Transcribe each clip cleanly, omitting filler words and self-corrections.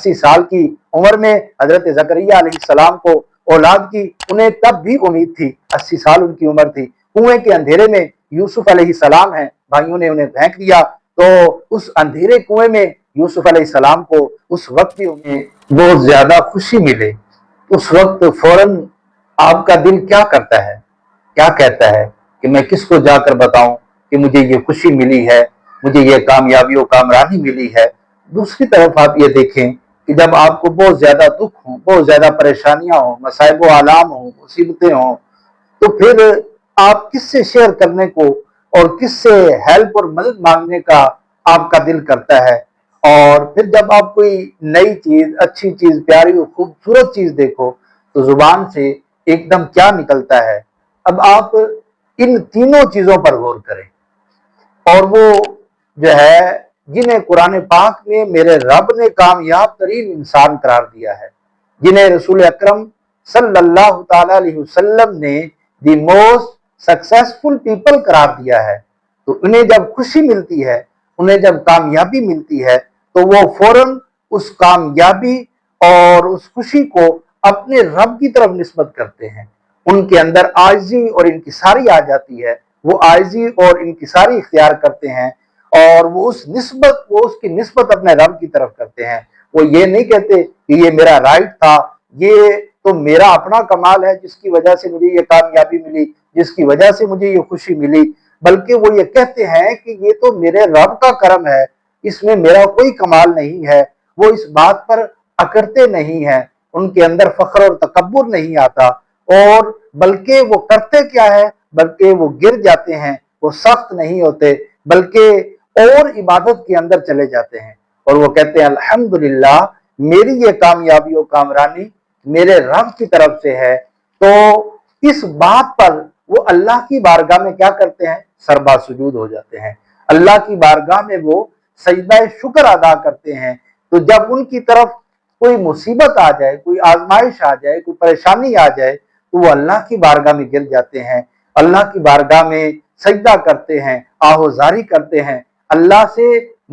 80 साल की उम्र में हजरत ज़करिया अलैहिस्सलाम को औलाद की, उन्हें तब भी उम्मीद थी, 80 साल उनकी उम्र थी। कुएं के अंधेरे में यूसुफ अलैहिस्सलाम हैं, भाइयों ने उन्हें फेंक दिया, तो उस अंधेरे कुएं में यूसुफ अलैहिस्सलाम को उस वक्त भी उन्हें बहुत ज्यादा खुशी मिले। उस वक्त फौरन आपका दिल क्या करता है, क्या कहता है कि मैं किसको जाकर बताऊं कि मुझे ये खुशी मिली है, मुझे ये कामयाबी और कामरानी मिली है। दूसरी तरफ आप ये देखें कि जब आपको बहुत ज्यादा दुख हो, बहुत ज्यादा परेशानियां हो, मसाइब आलाम हो, मुसीबतें हो, तो फिर आप किससे शेयर करने को और किससे हेल्प और मदद मांगने का आपका दिल करता है। और फिर जब आप कोई नई चीज, अच्छी चीज, प्यारी और खूबसूरत चीज देखो तो जुबान से एकदम क्या निकलता है। अब आप इन तीनों चीजों पर गौर करें, और वो जो है जिन्हें कुरान पाक में मेरे रब ने कामयाब तरीन इंसान करार दिया है, जिन्हें रसूल अकरम सल्लल्लाहु ताला अलैहि वसल्लम ने दी मोस्ट सक्सेसफुल पीपल करार दिया है, तो उन्हें जब खुशी मिलती है, उन्हें जब कामयाबी मिलती है, तो वो फौरन उस कामयाबी और उस खुशी को अपने रब की तरफ निस्बत करते हैं। उनके अंदर आजिज़ी और इनकिसारी आ जाती है, वो आजिज़ी और इनकिसारी इख्तियार करते हैं, और वो उसकी निस्बत अपने रब की तरफ करते हैं। वो ये नहीं कहते कि ये मेरा राइट था, ये तो मेरा अपना कमाल है जिसकी वजह से मुझे ये कामयाबी मिली, जिसकी वजह से मुझे ये खुशी मिली, बल्कि वो ये कहते हैं कि ये तो मेरे रब का करम है, इसमें मेरा कोई कमाल नहीं है। वो इस बात पर अकड़ते नहीं हैं, उनके अंदर फख्र और तकब्बुर नहीं आता, और बल्कि वो करते क्या है, बल्कि वो गिर जाते हैं, वो सख्त नहीं होते, बल्कि और इबादत के अंदर चले जाते हैं, और वो कहते हैं अल्हम्दुलिल्लाह, मेरी ये कामयाबी और कामरानी मेरे रब की तरफ से है। तो इस बात पर वो अल्लाह की बारगाह में क्या करते हैं, सरबा सुजूद हो जाते हैं, अल्लाह की बारगाह में वो सजदा शुक्र अदा करते हैं। तो जब उनकी तरफ कोई मुसीबत आ जाए, कोई आजमाइश आ जाए, कोई परेशानी आ जाए, तो वो अल्लाह की बारगाह में गिर जाते हैं, अल्लाह की बारगाह में सजदा करते हैं, आहोजारी करते हैं, अल्लाह से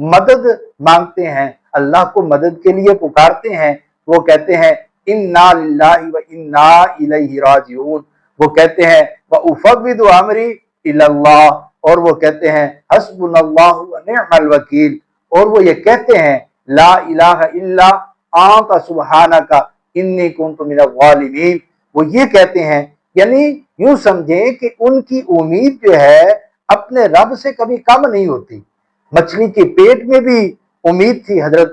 मदद मांगते हैं, अल्लाह को मदद के लिए पुकारते हैं। वो कहते हैं इन्ना लिल्लाहि व इन्ना इलैहि राजिऊन, वो कहते हैं व उफव्विदु अमरी इलल्लाह, और वो कहते हैं हस्बुनल्लाहु व निअमल वकील, और वो ये कहते हैं ला इलाहा इल्ला आका सुब्हानका इन्नी कुन्तु मिनज़ ज़ालिमीन। वो ये कहते हैं, यानी यूं समझें कि उनकी उम्मीद जो है अपने रब से कभी कम नहीं होती। मछली के पेट में भी उम्मीद थी हजरत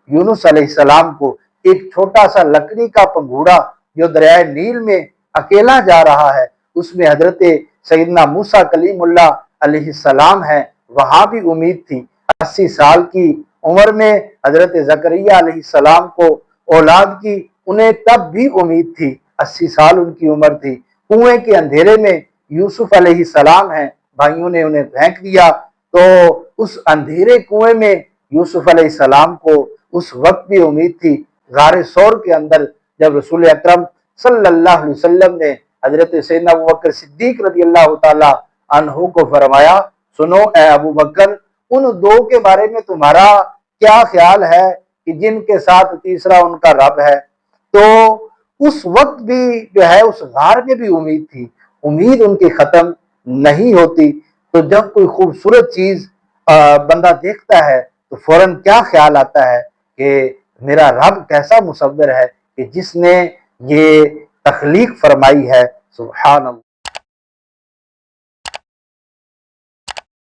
यूनुस अलैहिस्सलाम को, एक छोटा सा लकड़ी का पंघूड़ा जो दरियाए नील में अकेला जा रहा है, उसमें हजरत सैयदना मूसा कलीमुल्लाह अलैहिस्सलाम है, वहां भी उम्मीद थी। 80 साल की उम्र में हजरत ज़करिया अलैहिस्सलाम को औलाद की, उन्हें तब भी उम्मीद थी, 80 साल उनकी उम्र थी। कुएं के अंधेरे में यूसुफ अलैहिस्सलाम हैं, भाइयों ने उन्हें फेंक दिया, तो उस अंधेरे कुएं में यूसुफ अलैहिस्सलाम को उस वक्त भी उम्मीद थी। गारे सौर के अंदर जब रसूल अकरम सल्लल्लाहु अलैहि वसल्लम ने हजरत सैयदना अबू बकर सिद्दीक रज़ियल्लाहु ताला अन्हु को फरमाया, सुनो ए अबू बकर, उन दो के बारे में तुम्हारा क्या ख्याल है कि जिनके साथ तीसरा उनका रब है। तो उस वक्त भी जो है उस गार में भी उम्मीद थी, उम्मीद उनकी खत्म नहीं होती। तो जब कोई खूबसूरत चीज बंदा देखता है तो फौरन क्या ख्याल आता है कि मेरा रब कैसा मुसव्विर है कि जिसने ये तख्लीक फरमाई है। सुभान अल्लाह।